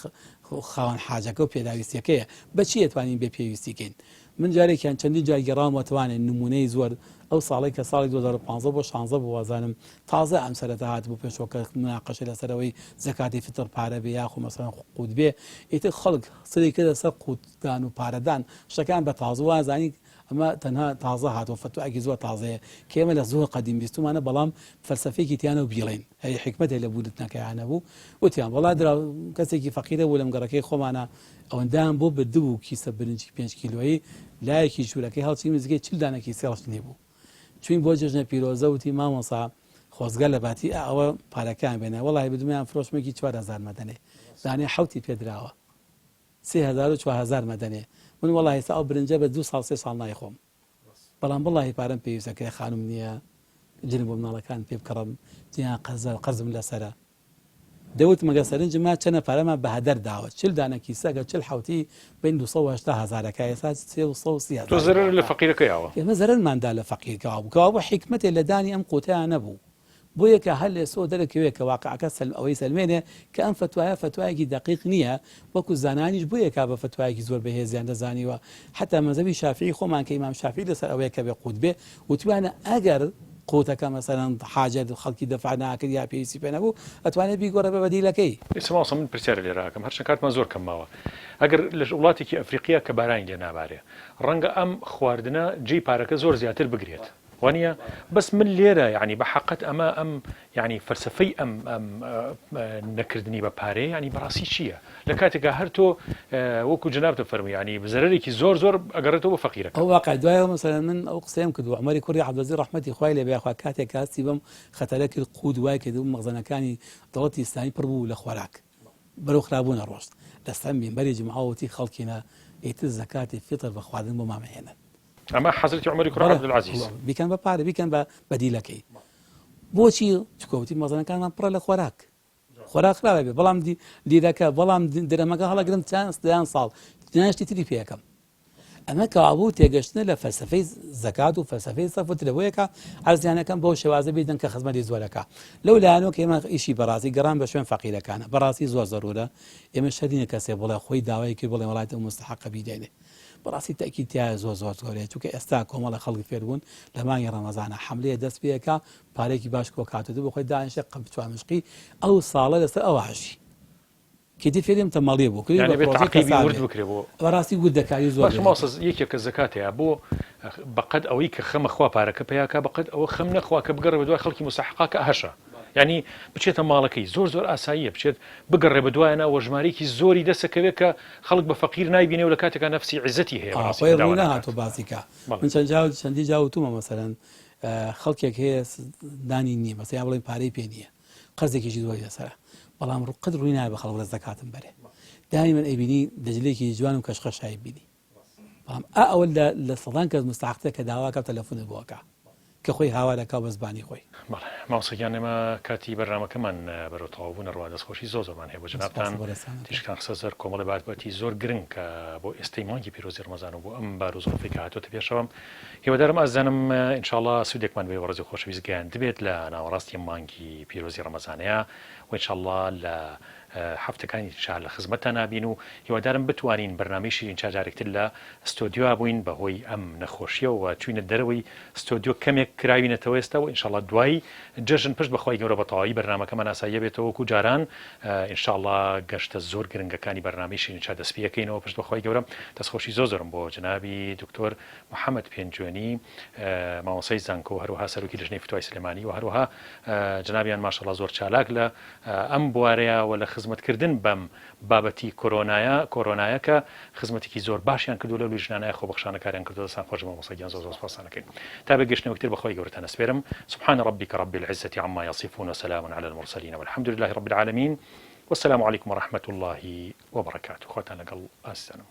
خاوەن حاجەکە و پێداویستیەکەیە بەچی ئەتوانین بێپێویستیکەین من جارێکیان چەندی جای گەڕامەوەتوانێت نمونەی زۆر ئەو ساڵی کە ساڵی 2015 بۆ 16 بوازانم تازە ئەم سەرەتا هات بوو پێشۆکە مناقەشە لەسەرەوەی زەکاتی فیتر پارە بێ یاخو مەسەڵەن قوت بێ ئیتر خەڵک سری کردە سەر قوتدان و پارەدان شتەکان بە تازە وازانی ئەمە تەنها تازە هاتووە فتوایەکی زۆر تازەیە کە ئێمە لە زۆر قەدیم بیستمانە بەڵام فەلسەفەیەکی تیانە و بیڵین هەیە حکمەتێک لە بودنەکەیانە بوو وتیان وەڵا درا کەسێکی فەقیرە بوو لەم گەڕەکەی خۆمانە ئەوەندەیان بۆ بردبوو کیسە برنجی 5 کیلۆیی لایەکی ژوورەکەی هەڵچی مزگەی 40 دانەکی سێڵش نێبوو چوین بۆ جژنە پیرۆزە وتی مامۆسا خۆزگە لە باتی ئەوە پارەکان بێنە وەڵی بدومیان فرۆشمێکی 4000 مەدەنێ دانێ حوتی پێدراوە 3000 و 4000 مەدەنێ من وڵی ئێستا ئەو برنجە بە 2 ساڵ 3 ساڵ نایخۆم بەڵام بڵی پارەم پێویستەکەی خانم نییە جن بۆ مناڵەکان پێ بکڕم جیان قەرزم لەسرە دەوت مەگە سەرنج ما چەنە پارەمە بە هەدەر داوە 40 دانەکی سەگە 40 حوتی بین 280,000 ئێستا 330 تۆ زەرەر لە فەقیرەکەیەوە ئێمە زەرماندا لە فەقیرکەوە بووکەوە بۆ حکمەتێ لە دانی ئەم قوتیان نەبوو بۆ یەکە هەر لێ سۆ دەرەکەوێت کە واقعەکە ئەوەی سلمێنێ کە ئەم فتوایە فتوایەکی دقیق نییە وەکو زانانیش بۆ یەکا بە فتوایەکی زۆر بەهێزیان دەزانیوە حتا مەذهبی شافعی خۆمان کە ئیمام شافعی لەسەر ئەوەیە کە بێ قوت بێ وتوانە ئەگەر قوتەکە مەسەلەن حاجەت خەڵکی دەفع ناکرد یا پێویستی پێ نەبوو ئەتوانێت بیگۆڕە بە بەدیلەکەی ئێستا من پرسیارە لێراکەم هەرچەند کاتمان زۆر کەمماوە ئەگەر لە وڵاتێکی ئەفریقیا کە بارانی لێ نابارێ ڕەنگە ئەم خواردنە جێی پارەکە زۆر زیاتر بگرێت وانە بەس من لێرە ینی بە حقت ئەمە ئەم ینی فەلسەفەی ئەم نەکردنی بە پارەیە ینی بەڕاستی چییە لە کاتێکا هەر تۆ وەکو جناب دەفەرمی ینی بزەرێکی زۆر ئەگەڕێتەوە بە فەقیرەکە ئەو واقع دوایەوە مەسەلەن من ئەو قسەیەم کردووە عومەری کوڕی عەبدولعەزیز ڕەحمەتی خوای لێ بێخوا کاتێک کاستی بەم خەتەرە کرد قوت وای کردو مەخزەنەکانی دەوڵەتی ئیسلامی پڕ بوو لە خۆراک بەرەو خراببوونە ڕۆشت لەسەر مینبەری جمعەوەتی خەڵکینە ئیتر زەکاتی فیتر بە خواردن بۆ مامەهێنن ئەمە حەزرەتی عومەری کوڕی عەبدولعەزیز بیکەن بە پارە بیکەن بە بەدیلەکەی بۆچی چکۆوتی مەخزەنەکانمان پڕە لە خۆراک خراوە بێ بەڵام لیرەکە بەڵام درەمەکە هەڵەگرم چیان ساڵ ناشتی تری پێەکەم ئەمە کەوابوو تێگەشتنە لە فەلسەفەی زەکات و فەلسەفەی سەرفت لەبۆیەکە عەرزیانەکەم بەو شێوازە بیدەن کە خزمەتی زۆرەکە لەو لایەنەوە کە ئێمە ئیشی بەڕاستی گەڕان بە شوێن فەقیرەکانە بەڕاستی زۆر زەرورە ئێمە شەرینە کەسێ بڵێ خۆی داوای کرد بڵێ وڵاتە مستحەقە بیدێنێ بەڕاستی تاکیدتیایە زۆر گەورەیە چونکە ئێستا کۆمەڵە خەڵکی فێربوون لە مانگی ڕەمەزانە حملەیە دەست پێەکە پارێکی باش کۆ کاتەوە بۆ خۆی دانیشە قەمچوانشقی ئەو ساڵە لەسەر ئەو هەشی کێتی فێریم تەماڵیە بوو بەڕاستی گوت دەکاری زۆر ماسز یەکێکە زەکاتەیە بۆ بەقەد ئەوەی کە خەمە خوا پارەکە پێیاکە بەقەد ئەوە خەم نەخوا کە بگەڕێ بە دوای خەڵکی مستحقاکە هەشە یعنی بچێتە ماڵەکەی زۆر ئاساییە بچێت بگەڕێ بە دوایەنە ئەوە ژمارەیەکی زۆری دەسەکەوێت کە خەڵک بە فەقیر نایبینێ و لە کاتێکا نەفسی عیزەتی هەیە هاتۆ بازیکە من چەندی جاوتومە مەسەرەن خەڵکێک هەیە دانی نییە مەسەیا بڵێن پارەی پێ نییە قەرزێکیشی زۆری لەسەرە بەڵام قەت ڕووی نایە بە خەڵک لە زەکاتم بەرێ دانی من ئەیبینی دەجلێکی جوان و کەشخەشایی بینی بەڵام ئەوە لە سەدان کەس مستحقە کە داواکە تەلەفۆنت بۆکە کە خۆی هاوا دەکا بە زبانی خۆی ماوسەگیان ئێمە کاتی بەرنامەکەمان بەرەو تەواوبوون ڕوا دەستخۆشی زۆرمان هەیە بۆ جەنابتان تیشکان قسە زەر کۆمەڵی بابەتی زۆر گرنگ کە بۆ ئێستەی مانگی پیرۆزی ڕەمەزان و بۆ ئەم بار و زۆڵفەی کە هاتووەتە پێشەوە هیوادارم ئازانم ئینشاءڵڵا سوودێکمان بێ وەڕێزی خۆشەویست گەیان دەبێت لە ناوەڕاستی مانگی پیرۆزی ڕەمەزانەیە و ئینشاءڵڵا لە هەفتەکانی شار لە خزمەتە نابین و هیوادارم بتوانین بەرنامەیەکی ئینجا جارێکتر لە ستۆدیۆ بووین بەهۆی ئەم نەخۆشیەوە چوینە دەرەوەی ستۆدیۆ کەمێک کراوینەتەوە ئێستا و ئینشاءڵڵا دوای جەژن پشت بەخوای گەورە بە تەواوی بەرنامەکەمان ئاساییە بێتەوە وەکو جاران ئینشاءڵڵا گەشتە زۆر گرنگەکانی بەرنامەیەکی ئینجا دەست پێکەینەوە پشت بەخوای گەورە دەستخۆشی زۆرم بۆ جنابی دکتۆر محەممەد پێنجوێنی مامۆسای زانکۆ هەروەها سەرۆکی لەژنەی فتوای سلێمانی و هەروەها جنابیان ماشەڵڵا زۆر چالاک لە ئەم بوارەیەوە لە خزمەتکردن بەم بابەتی کۆرۆنایە کە خزمەتێکی زۆر باشیان کردو لە ژنانای خۆبەخشانەکاریان کردو دەستان خۆش مامۆسایان زۆر سپاسانەکەین تا بەگەشتنەوەکتر بەخوای گەورەتان ئەسپێرم سبحان ربك رب العزة عما يصفون وسلام على المرسلين والحمد لله رب العالمين والسلام عليكم ورحمة الله وبركاته خواتنا لقل أستنم